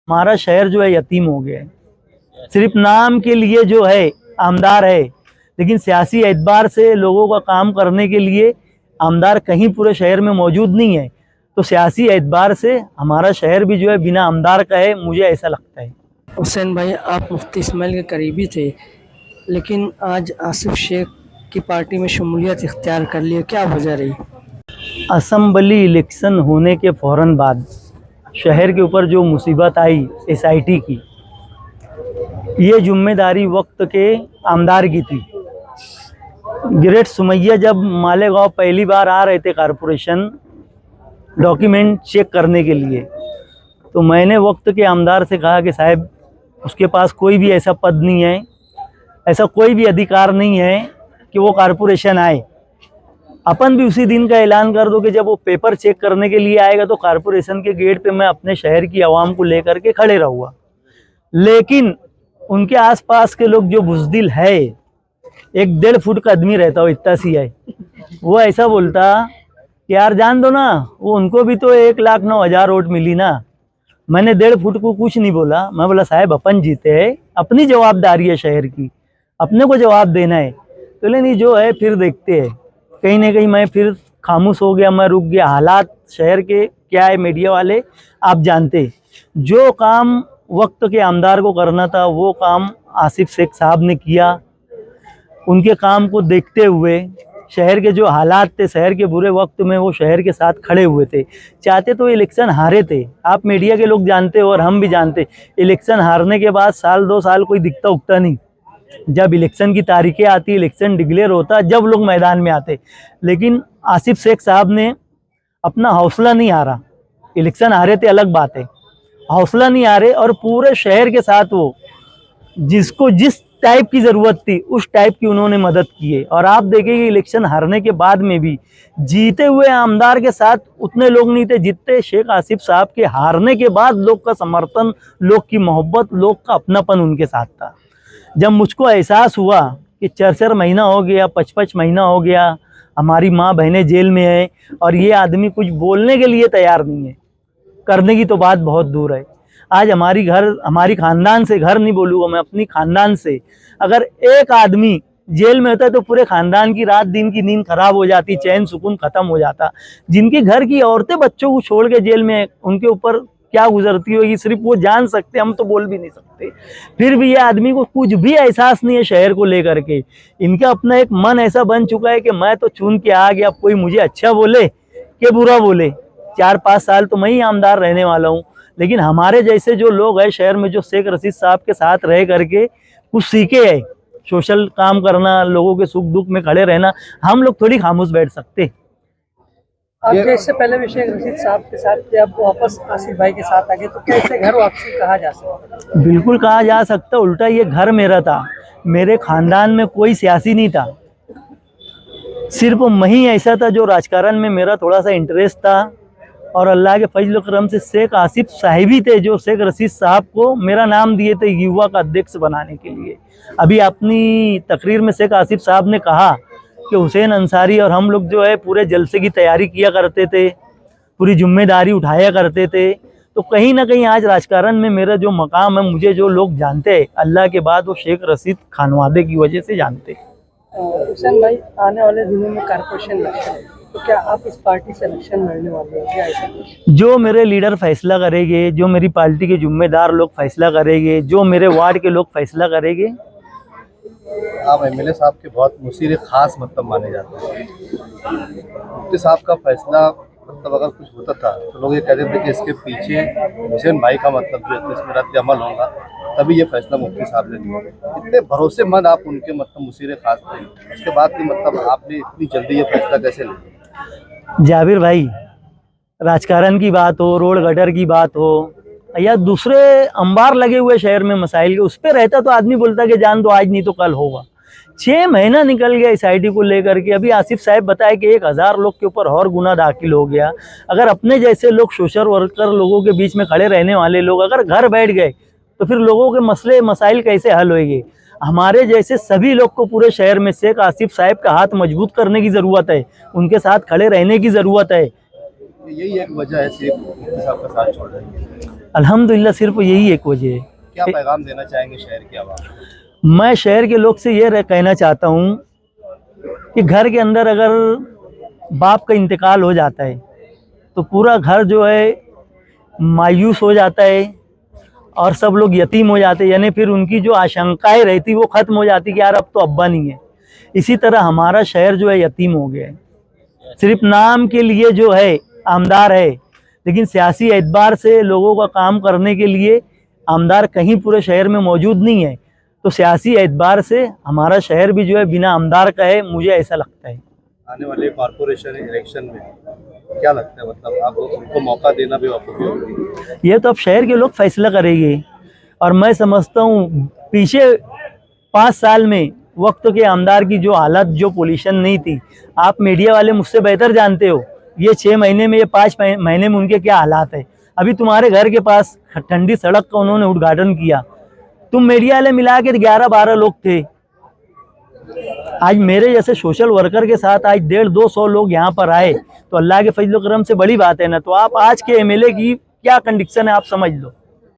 हमारा शहर जो है यतीम हो गया है। सिर्फ नाम के लिए जो है आमदार है, लेकिन सियासी एतबार से लोगों का काम करने के लिए आमदार कहीं पूरे शहर में मौजूद नहीं है। तो सियासी एतबार से हमारा शहर भी जो है बिना आमदार का है, मुझे ऐसा लगता है। हुसैन भाई, आप मुफ्ती इस्माइल के करीबी थे, लेकिन आज आसिफ शेख की पार्टी में शमूलियत इख्तियार कर ली, क्या वजह रही? असम्बली इलेक्शन होने के फ़ौरन बाद शहर के ऊपर जो मुसीबत आई एसआईटी की, ये जिम्मेदारी वक्त के आमदार की थी। ग्रेट सुमैया जब मालेगांव पहली बार आ रहे थे कॉरपोरेशन डॉक्यूमेंट चेक करने के लिए, तो मैंने वक्त के आमदार से कहा कि साहब उसके पास कोई भी ऐसा पद नहीं है, ऐसा कोई भी अधिकार नहीं है कि वो कॉरपोरेशन आए। अपन भी उसी दिन का ऐलान कर दो कि जब वो पेपर चेक करने के लिए आएगा तो कॉरपोरेशन के गेट पे मैं अपने शहर की आवाम को लेकर के खड़े रहूँगा। लेकिन उनके आसपास के लोग जो बुज़दिल है, 1-1.5 फुट का आदमी रहता हो इतना सी है, वो ऐसा बोलता कि यार जान दो ना, वो उनको भी तो 1,09,000 वोट मिली ना। मैंने 1.5 फुट को कुछ नहीं बोला। मैं बोला साहब अपन जीते हैं, अपनी जवाबदारी है शहर की, अपने को जवाब देना है। तो नहीं जो है फिर देखते हैं। कहीं ना कहीं मैं फिर खामोश हो गया, मैं रुक गया। हालात शहर के क्या है, मीडिया वाले आप जानते, जो काम वक्त के आमदार को करना था वो काम आसिफ शेख साहब ने किया। उनके काम को देखते हुए शहर के जो हालात थे, शहर के बुरे वक्त में वो शहर के साथ खड़े हुए थे। चाहते तो इलेक्शन हारे थे, आप मीडिया के लोग जानते हो और हम भी जानते। इलेक्शन हारने के बाद 1-2 साल कोई दिखता उगता नहीं। जब इलेक्शन की तारीखें आती, इलेक्शन डिक्लेयर होता, जब लोग मैदान में आते। लेकिन आसिफ शेख साहब ने अपना हौसला नहीं हारा। इलेक्शन हारे थे अलग बात है, हौसला नहीं हारे और पूरे शहर के साथ वो जिसको जिस टाइप की ज़रूरत थी उस टाइप की उन्होंने मदद की है। और आप देखेंगे इलेक्शन हारने के बाद में भी जीते हुए आमदार के साथ उतने लोग नहीं थे जितने शेख आसिफ साहब के हारने के बाद लोग का समर्थन, लोग की मोहब्बत, लोग का अपनापन उनके साथ था। जब मुझको एहसास हुआ कि 4-4 महीना हो गया, 5-5 महीना हो गया, हमारी माँ बहनें जेल में हैं और ये आदमी कुछ बोलने के लिए तैयार नहीं है, करने की तो बात बहुत दूर है। आज हमारी ख़ानदान से, घर नहीं बोलूँगा मैं, अपनी ख़ानदान से अगर एक आदमी जेल में होता है तो पूरे ख़ानदान की रात दिन की नींद खराब हो जाती, चैन सुकून ख़त्म हो जाता। जिनके घर की औरतें बच्चों को छोड़ के जेल में, उनके ऊपर क्या गुजरती होगी सिर्फ वो जान सकते, हम तो बोल भी नहीं सकते। फिर भी ये आदमी को कुछ भी एहसास नहीं है शहर को लेकर के। इनका अपना एक मन ऐसा बन चुका है कि मैं तो चुन के आ गया, कोई मुझे अच्छा बोले कि बुरा बोले, 4-5 साल तो मैं ही आमदार रहने वाला हूँ। लेकिन हमारे जैसे जो लोग हैं शहर में, जो शेख रशीद साहब के साथ रह करके कुछ सीखे हैं, सोशल काम करना, लोगों के सुख दुख में खड़े रहना, हम लोग थोड़ी खामोश बैठ सकते। आप इससे पहले भी शेख रशीद साहब के साथ थे, अब वापस आसिफ भाई के साथ आ गए, तो कैसे घर वापसी कहा जा सकता? बिल्कुल कहा जा सकता, उल्टा ये घर मेरा था। मेरे खानदान में कोई सियासी नहीं था, सिर्फ मैं ही ऐसा था जो राजकारण में मेरा थोड़ा सा इंटरेस्ट था। और अल्लाह के फजल करम से शेख आसिफ साहिब ही थे जो शेख रशीद साहब को मेरा नाम दिए थे युवा का अध्यक्ष बनाने के लिए। अभी अपनी तकरीर में शेख आसिफ साहब ने कहा कि हुसैन अंसारी और हम लोग जो है पूरे जलसे की तैयारी किया करते थे, पूरी जिम्मेदारी उठाया करते थे। तो कहीं ना कहीं आज राजकारण में मेरा जो मकाम है, मुझे जो लोग जानते हैं अल्लाह के बाद, वो शेख रशीद खानवादे की वजह से जानते हैं। हुसैन भाई, आने वाले दिनों में कॉर्पोरेशन इलेक्शन, तो क्या आप इस पार्टी से इलेक्शन लड़ने वाले हैं क्या? ऐसा जो मेरे लीडर फैसला करेंगे, जो मेरी पार्टी के जिम्मेदार लोग फैसला करेंगे, जो मेरे वार्ड के लोग फैसला करेंगे। आप एमएलए साहब के बहुत मुसीर खास मतलब माने जाते हैं। मुफ्ती साहब का फैसला मतलब अगर कुछ होता था तो लोग ये कहते थे कि इसके पीछे हुसैन भाई का मतलब जो है इसमें रद्द अमल होगा, तभी ये फैसला मुफ्ती साहब ने लिया। इतने भरोसेमंद आप उनके मतलब मुसीर खास थे, उसके बाद भी मतलब आपने इतनी जल्दी ये फैसला कैसे लिया? जाबिर भाई, राजकारण की बात हो, रोड गटर की बात हो, या दूसरे अंबार लगे हुए शहर में मसाइल के, उस पर रहता तो आदमी बोलता कि जान दो आज नहीं तो कल होगा। 6 महीना निकल गया एसआईटी को लेकर के। अभी आसिफ साहब बताए कि 1000 लोग के ऊपर और गुना दाखिल हो गया। अगर अपने जैसे लोग, सोशल वर्कर लोगों के बीच में खड़े रहने वाले लोग अगर घर बैठ गए तो फिर लोगों के मसले मसाइल कैसे हल होंगे? हमारे जैसे सभी लोग को पूरे शहर में शेख आसिफ साहब का हाथ मजबूत करने की ज़रूरत है, उनके साथ खड़े रहने की ज़रूरत है। यही एक वजह है शेख मुफ्ती साहब का साथ छोड़ रहे हैं। अल्हम्दुलिल्लाह सिर्फ यही एक वजह है। क्या पैगाम देना चाहेंगे शहर के आवाम को? मैं शहर के लोग से ये कहना चाहता हूँ कि घर के अंदर अगर बाप का इंतकाल हो जाता है तो पूरा घर जो है मायूस हो जाता है और सब लोग यतीम हो जाते हैं, यानी फिर उनकी जो आशंकाएं रहती वो ख़त्म हो जाती कि यार अब तो अब्बा नहीं है। इसी तरह हमारा शहर जो है यतीम हो गया है। सिर्फ नाम के लिए जो है आमदार है, लेकिन सियासी एतबार से लोगों का काम करने के लिए आमदार कहीं पूरे शहर में मौजूद नहीं है। तो सियासी एतबार से हमारा शहर भी जो है बिना आमदार का है, मुझे ऐसा लगता है। आने वाले कॉरपोरेशन इलेक्शन में क्या लगता है, मतलब आप उनको मौका देना भी वाकई होगी? ये तो अब शहर के लोग फैसला करेंगे और मैं समझता हूँ पीछे 5 साल में वक्त के आमदार की जो हालत, जो पोजीशन नहीं थी, आप मीडिया वाले मुझसे बेहतर जानते हो। ये 6 महीने में, ये 5 महीने में उनके क्या हालात है। अभी तुम्हारे घर के पास ठंडी सड़क का उन्होंने उद्घाटन किया, तुम मीडिया वाले मिला के 11-12 लोग थे। आज मेरे जैसे सोशल वर्कर के साथ आज 150-200 लोग यहाँ पर आए तो अल्लाह के फजल करम से बड़ी बात है ना। तो आप आज के एमएलए की क्या कंडीशन है आप समझ लो।